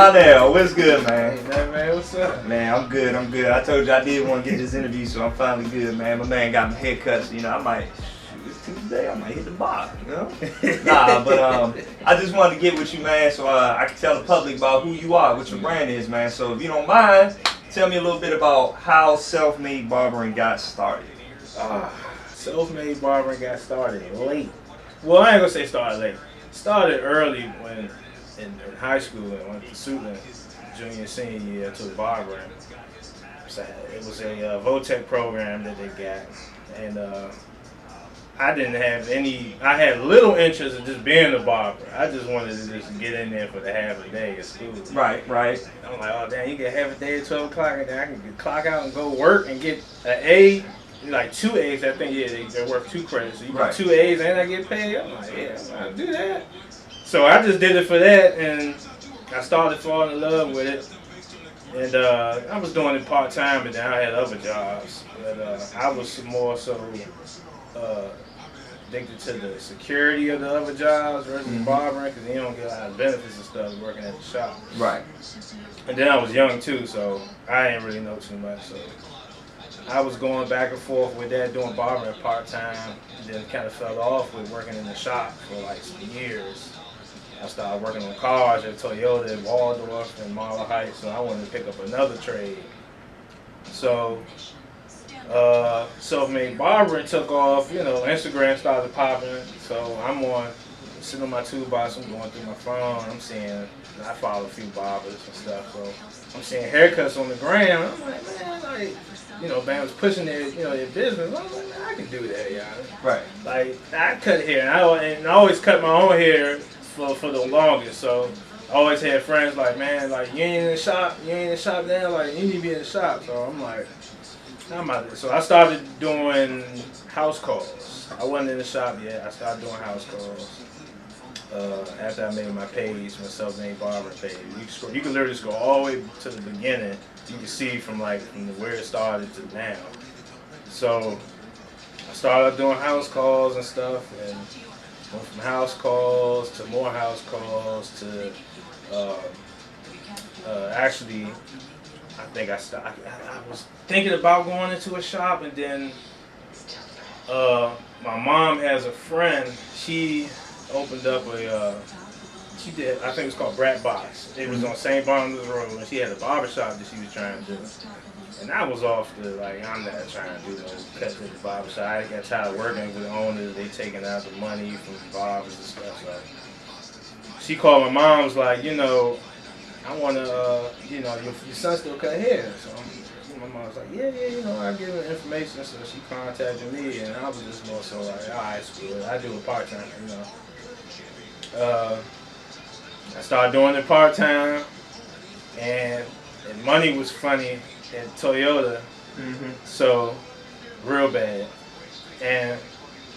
Lionel, what's good, man? Hey, man, what's up? Man, I'm good. I told you I did want to get this interview, so I'm finally good, man. My man got my haircut, so, I might, it's Tuesday, I might hit the bar, Nah, but I just wanted to get with you, man, so I can tell the public about who you are, what your brand is, man. So if you don't mind, tell me a little bit about how SelfMade Barbering got started. SelfMade Barbering got started late. Well, I ain't gonna say started late. Started early when in high school and went to Suitland, junior, senior year to the barbering. So it was a VOTEC program that they got, and I didn't have any. I had little interest in just being a barber. I just wanted to just get in there for the half a day at school. Right. I'm like, oh damn, you get half a day at 12 o'clock, and then I can clock out and go work and get an A. Like 2 A's, I think, yeah, they're worth 2 credits. So you get 2 A's and I get paid. I'm like, yeah, I'm gonna do that. So I just did it for that, and I started falling in love with it. And I was doing it part time, but then I had other jobs. But I was more so addicted to the security of the other jobs versus barbering, because you don't get a lot of benefits and stuff working at the shop. Right. And then I was young too, so I didn't really know too much. So I was going back and forth with that, doing barbering part-time, and then kind of fell off with working in the shop for like some years. I started working on cars at Toyota, in Waldorf, and Marlow Heights, so I wanted to pick up another trade. So, SelfMade Barbering took off, Instagram started popping, so I'm sitting on my toolbox, I'm going through my phone, I follow a few barbers and stuff, so I'm seeing haircuts on the gram. I'm like, man, man was pushing their business. I'm like, man, I can do that, y'all. Right. Like, I cut hair, and I always cut my own hair for the longest. So I always had friends like, man, like, you ain't in the shop now. Like, you need to be in the shop. So I'm like, I'm out there. So I started doing house calls. I wasn't in the shop yet. I started doing house calls. After I made my page, my SelfMade Barbering page, you can literally just go all the way to the beginning. You can see from where it started to now. So I started doing house calls and stuff, and went from house calls to more house calls to actually, I think I was thinking about going into a shop, and then my mom has a friend. She opened up she did, I think it was called Brat Box. It was on St. Barnabas Road, and she had a barbershop that she was trying to do. And I was off the, I'm not trying to do no cuts at the barbershop. I got tired of working with the owners. They taking out the money from the barbers and stuff. So she called my mom, was like, I want to, your son still cut hair. So my mom was like, yeah, I give her information. So she contacted me, and I was just more so like, all right, screw it. I do it part-time, I started doing it part-time, and money was funny at Toyota, so real bad. And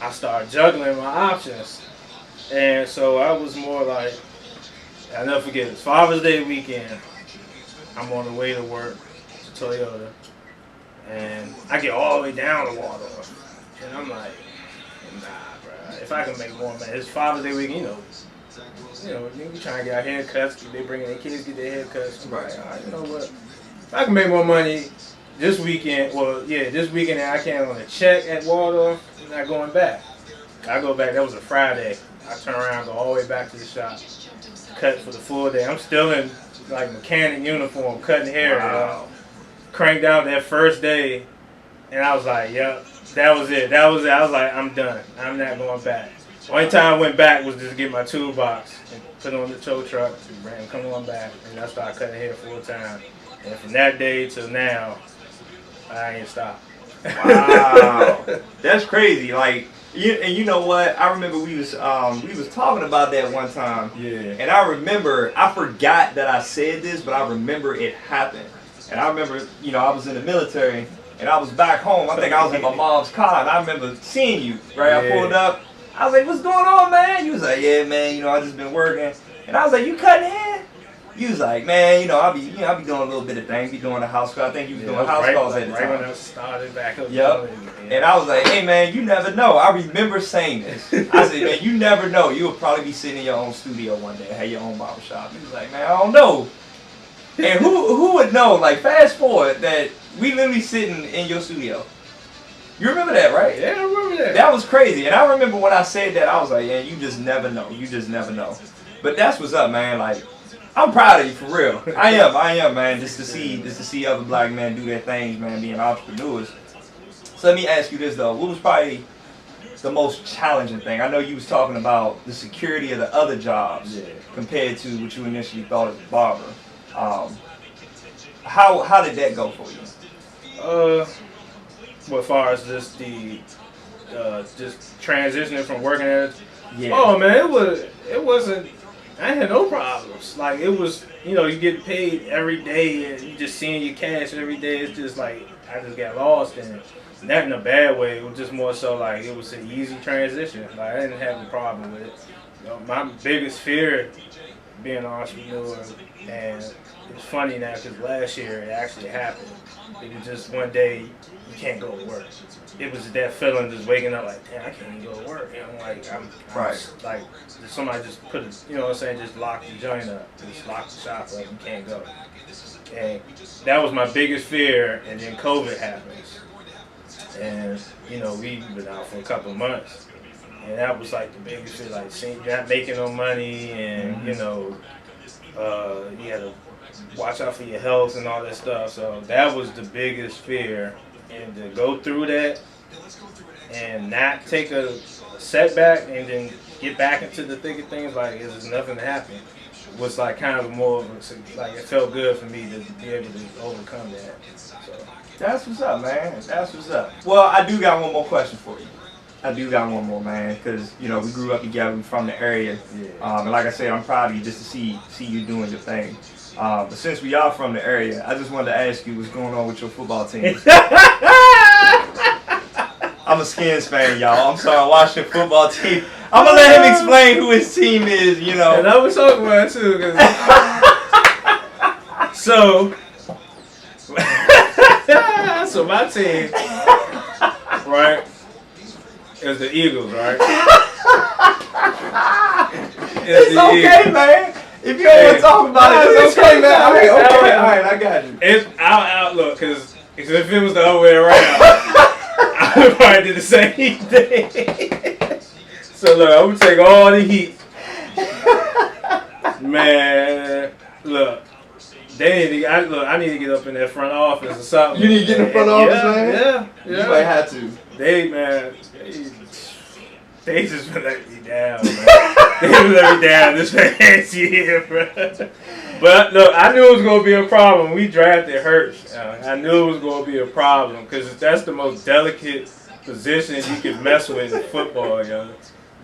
I started juggling my options. And so I was more like, I'll never forget, it's Father's Day weekend. I'm on the way to work to Toyota, and I get all the way down to Waldorf, and I'm like, nah, bro. If I can make more money, it's Father's Day weekend, we trying to get our haircuts. They bringing their kids get their haircuts. I'm like, all right, you know what? If I can make more money this weekend, this weekend, and I can on a check at Waldorf, I'm not going back. I go back. That was a Friday. I turn around, go all the way back to the shop, cut for the full day. I'm still in mechanic uniform, cutting hair. Wow. Cranked out that first day, and I was like, yep, that was it. I was like, I'm done. I'm not going back. Only time I went back was just to get my toolbox and put on the tow truck and come on back, and I started cutting hair full time. And from that day till now, I ain't stopped. Wow, that's crazy. And you know what? I remember we was talking about that one time. Yeah. And I forgot that I said this, but I remember it happened. And I remember, I was in the military, and I was back home. I think I was in my mom's car, and I remember seeing you. Right? Yeah. I pulled up. I was like, "What's going on, man?" You was like, "Yeah, man. I just been working." And I was like, "You cutting hair?" You was like, "Man, I'll be doing a little bit of things. Be doing a house call. I think you was doing house calls at the time." Right when I started back up. Yep. And I was like, "Hey, man, you never know." I remember saying this. I said, "Man, you never know. You will probably be sitting in your own studio one day, have your own barbershop." He was like, "Man, I don't know." And who would know? Like, fast forward that we literally sitting in your studio. You remember that, right? Yeah, I remember that. That was crazy. And I remember when I said that, I was like, yeah, you just never know. You just never know. But that's what's up, man. Like, I'm proud of you for real. I am, man. Just to see other black men do their things, man, being entrepreneurs. So let me ask you this though: what was probably the most challenging thing? I know you was talking about the security of the other jobs compared to what you initially thought as a barber. How did that go for you? Well, as far as just the just transitioning from working at Yeah. Oh man, it wasn't. I had no problems. Like it was, you know, you get paid every day and you just seeing your cash every day. It's just like I just got lost in it. Not in a bad way. It was just more so like it was an easy transition. Like I didn't have a problem with it. You know, my biggest fear being an entrepreneur, and it's funny now because last year it actually happened. It was just one day you can't go to work. It was that feeling just waking up like, damn, I can't even go to work. And I'm like, like somebody just put it, you know what I'm saying, just lock the joint up, just lock the shop up, you can't go. And that was my biggest fear, and then COVID happens. And, you know, we've been out for a couple of months. And that was like the biggest fear, like seeing you're not making no money, and, you know, you had to watch out for your health and all that stuff. So that was the biggest fear. And to go through that and not take a setback and then get back into the thick of things like there's nothing to happen was like kind of more of a, like it felt good for me to be able to overcome that. So That's what's up, man. That's what's up. Well, I do got one more question for you. I do got one more, man, because, you know, we grew up together, we from the area. And like I said, I'm proud of you just to see you doing your thing. But since we are from the area, I just wanted to ask you what's going on with your football team. I'm a Skins fan, y'all. I'm sorry, I watch the football team. I'm going to let him explain who his team is, you know. And I was talking about it too. So my team, right, is the Eagles, right? It's okay, man. If you don't want to talk about it, it's okay, man. All right, I got you. It's our outlook, because if it was the other way around, I would probably do the same thing. So look, I'm gonna take all the heat, man. Look, I need to get up in that front office or something. You need to get in the front office, man. Yeah. You might have to. They just been letting me down, man. They been letting me down this past year, bro. But look, I knew it was gonna be a problem. We drafted Hurts. I knew it was gonna be a problem because that's the most delicate position you can mess with in football, yo.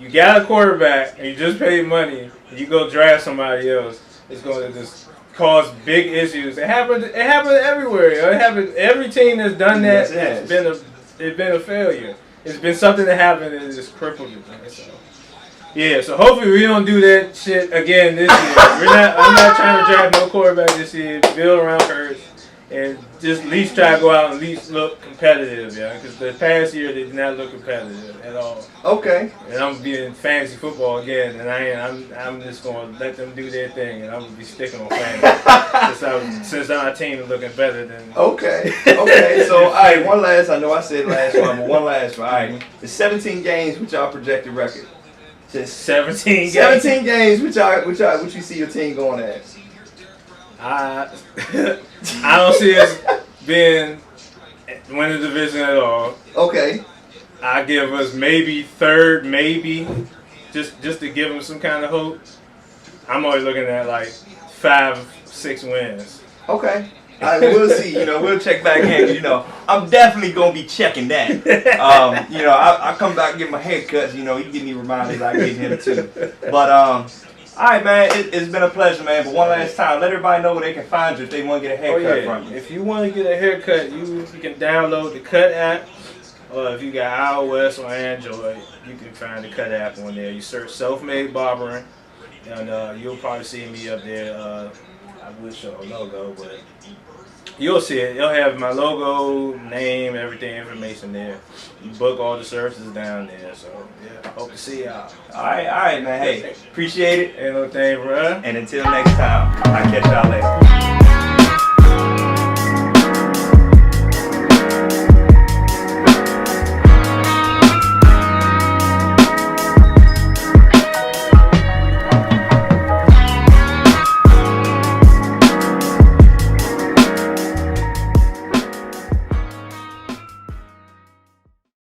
You got a quarterback and you just paid money, and you go draft somebody else. It's gonna just cause big issues. It happened everywhere, yo. It happened. Every team that's done that, it's been a failure. It's been something that happened and it's crippled it. So. Yeah, so hopefully we don't do that shit again this year. I'm not trying to draft no quarterback this year. Build around Hurts and just at least try to go out and at least look competitive, yeah. Because the past year they did not look competitive at all. Okay. And I'm being fantasy football again, and I'm just gonna let them do their thing, and I'm gonna be sticking on fantasy since our team is looking better than. Okay. So all right, one last. I know I said last one, but one last one. All right, it's 17 games with y'all projected record. Just 17 games. 17 games with what you see your team going at. I don't see us being winning the division at all. Okay. I give us maybe third, maybe just to give them some kind of hope. I'm always looking at like 5-6 wins. Okay. All right, we'll see. You know, we'll check back in. You know, I'm definitely gonna be checking that. You know, I come back and get my haircuts. You know, he give me reminders. I give him too. But all right, man. It's been a pleasure, man. But one last time, let everybody know where they can find you if they want to get a haircut from you. If you want to get a haircut, you can download the Cut app. Or if you got iOS or Android, you can find the Cut app on there. You search SelfMade Barbering, and you'll probably see me up there. I will show a logo, but you'll see it. You'll have my logo, name, everything, information there. You book all the services down there. So, yeah, hope to see y'all. All right, man. Hey, appreciate it. Ain't no thing, bro. And until next time, I'll catch y'all later.